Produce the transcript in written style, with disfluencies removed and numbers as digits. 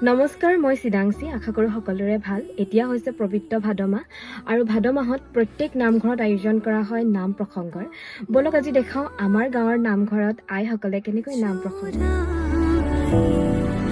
নমস্কাৰ, মই চিদাংশী। আশা কৰোঁ সকলোৰে ভাল। এতিয়া হৈছে পবিত্ৰ ভাদ মাহ আৰু ভাদ মাহত প্ৰত্যেক নামঘৰত আয়োজন কৰা হয় নাম প্ৰসংগৰ। বলক আজি দেখাওঁ আমাৰ গাঁৱৰ নামঘৰত আইসকলে কেনেকৈ নাম প্ৰসংগ কৰে।